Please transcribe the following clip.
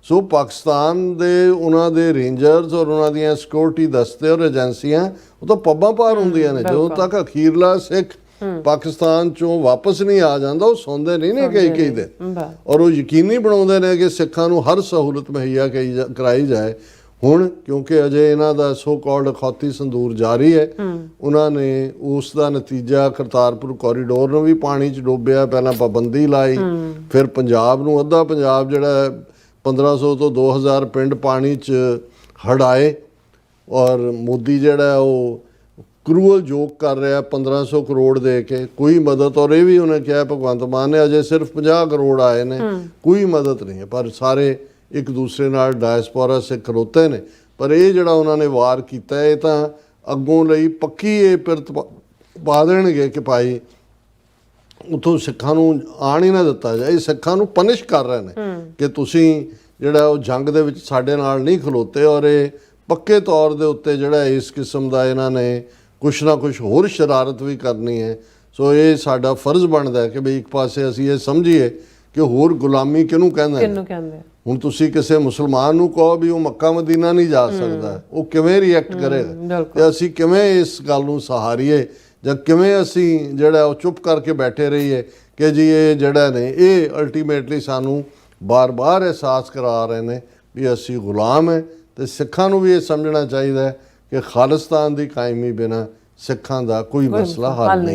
ਸੋ ਪਾਕਿਸਤਾਨ ਦੇ ਉਹਨਾਂ ਦੇ ਰੇਂਜਰਸ ਔਰ ਉਹਨਾਂ ਦੀਆਂ ਸਿਕਿਉਰਿਟੀ ਦਸਤੇ ਔਰ ਏਜੰਸੀਆਂ ਉਹ ਤਾਂ ਪੱਬਾਂ ਭਾਰ ਹੁੰਦੀਆਂ ਨੇ। ਜਦੋਂ ਤੱਕ ਅਖੀਰਲਾ ਸਿੱਖ ਪਾਕਿਸਤਾਨ ਚੋਂ ਵਾਪਸ ਨਹੀਂ ਆ ਜਾਂਦਾ ਉਹ ਸੌਂਦੇ ਨਹੀਂ ਨੇ ਕਈ ਦਿਨ, ਔਰ ਉਹ ਯਕੀਨੀ ਬਣਾਉਂਦੇ ਨੇ ਕਿ ਸਿੱਖਾਂ ਨੂੰ ਹਰ ਸਹੂਲਤ ਮੁਹੱਈਆ ਕਰਾਈ ਜਾਏ। ਹੁਣ ਕਿਉਂਕਿ ਅਜੇ ਇਹਨਾਂ ਦਾ ਸੋ ਕਾਲਡ ਅਖੌਤੀ ਸੰਦੂਰ ਜਾਰੀ ਹੈ, ਉਹਨਾਂ ਨੇ ਉਸ ਦਾ ਨਤੀਜਾ ਕਰਤਾਰਪੁਰ ਕੋਰੀਡੋਰ ਨੂੰ ਵੀ ਪਾਣੀ 'ਚ ਡੋਬਿਆ, ਪਹਿਲਾਂ ਪਾਬੰਦੀ ਲਾਈ, ਫਿਰ ਪੰਜਾਬ ਨੂੰ ਅੱਧਾ ਪੰਜਾਬ ਜਿਹੜਾ 1500 ਤੋਂ 2000 ਪਿੰਡ ਪਾਣੀ 'ਚ ਹੜਾਏ, ਔਰ ਮੋਦੀ ਜਿਹੜਾ ਉਹ ਕਰੂਅਲ ਜੋਕ ਕਰ ਰਿਹਾ 1500 ਕਰੋੜ ਦੇ ਕੇ, ਕੋਈ ਮਦਦ। ਔਰ ਇਹ ਵੀ ਉਹਨੇ ਕਿਹਾ ਭਗਵੰਤ ਮਾਨ ਨੇ ਅਜੇ ਸਿਰਫ 50 ਕਰੋੜ ਆਏ ਨੇ, ਕੋਈ ਮਦਦ ਨਹੀਂ ਹੈ। ਪਰ ਸਾਰੇ ਇੱਕ ਦੂਸਰੇ ਨਾਲ ਡਾਇਸਪੋਰਾ ਸੇ ਖਲੋਤੇ ਨੇ। ਪਰ ਇਹ ਜਿਹੜਾ ਉਹਨਾਂ ਨੇ ਵਾਰ ਕੀਤਾ ਇਹ ਤਾਂ ਅੱਗੋਂ ਲਈ ਪੱਕੀ ਇਹ ਪਿਰਤ ਪਾ ਦੇਣਗੇ ਕਿ ਭਾਈ ਉੱਥੋਂ ਸਿੱਖਾਂ ਨੂੰ ਆਣ ਹੀ ਨਾ ਦਿੱਤਾ ਜਾਏ। ਸਿੱਖਾਂ ਨੂੰ ਪਨਿਸ਼ ਕਰ ਰਹੇ ਨੇ ਕਿ ਤੁਸੀਂ ਜਿਹੜਾ ਉਹ ਜੰਗ ਦੇ ਵਿੱਚ ਸਾਡੇ ਨਾਲ ਨਹੀਂ ਖਲੋਤੇ, ਔਰ ਇਹ ਪੱਕੇ ਤੌਰ ਦੇ ਉੱਤੇ ਜਿਹੜਾ ਇਸ ਕਿਸਮ ਦਾ ਇਹਨਾਂ ਨੇ ਕੁਛ ਨਾ ਕੁਛ ਹੋਰ ਸ਼ਰਾਰਤ ਵੀ ਕਰਨੀ ਹੈ। ਸੋ ਇਹ ਸਾਡਾ ਫਰਜ਼ ਬਣਦਾ ਹੈ ਕਿ ਬਈ ਇੱਕ ਪਾਸੇ ਅਸੀਂ ਇਹ ਸਮਝੀਏ ਕਿ ਹੋਰ ਗੁਲਾਮੀ ਕਿਹਨੂੰ ਕਹਿੰਦੇ ਨੇ। ਹੁਣ ਤੁਸੀਂ ਕਿਸੇ ਮੁਸਲਮਾਨ ਨੂੰ ਕਹੋ ਵੀ ਉਹ ਮੱਕਾ ਮਦੀਨਾ ਨਹੀਂ ਜਾ ਸਕਦਾ, ਉਹ ਕਿਵੇਂ ਰਿਐਕਟ ਕਰੇਗਾ? ਤੇ ਅਸੀਂ ਕਿਵੇਂ ਇਸ ਗੱਲ ਨੂੰ ਸਹਾਰੀਏ, ਜਾਂ ਕਿਵੇਂ ਅਸੀਂ ਜਿਹੜਾ ਉਹ ਚੁੱਪ ਕਰਕੇ ਬੈਠੇ ਰਹੀਏ ਕਿ ਜੀ ਇਹ ਜਿਹੜਾ ਨੇ ਇਹ ਅਲਟੀਮੇਟਲੀ ਸਾਨੂੰ ਬਾਰ-ਬਾਰ ਅਹਿਸਾਸ ਕਰਾ ਰਹੇ ਨੇ ਵੀ ਅਸੀਂ ਗੁਲਾਮ ਹੈ। ਤੇ ਸਿੱਖਾਂ ਨੂੰ ਵੀ ਇਹ ਸਮਝਣਾ ਚਾਹੀਦਾ ਹੈ ਕਿ ਖਾਲਿਸਤਾਨ ਦੀ ਕਾਇਮੀ ਬਿਨਾਂ ਸਿੱਖਾਂ ਦਾ ਕੋਈ ਮਸਲਾ ਹੱਲ ਨਹੀਂ।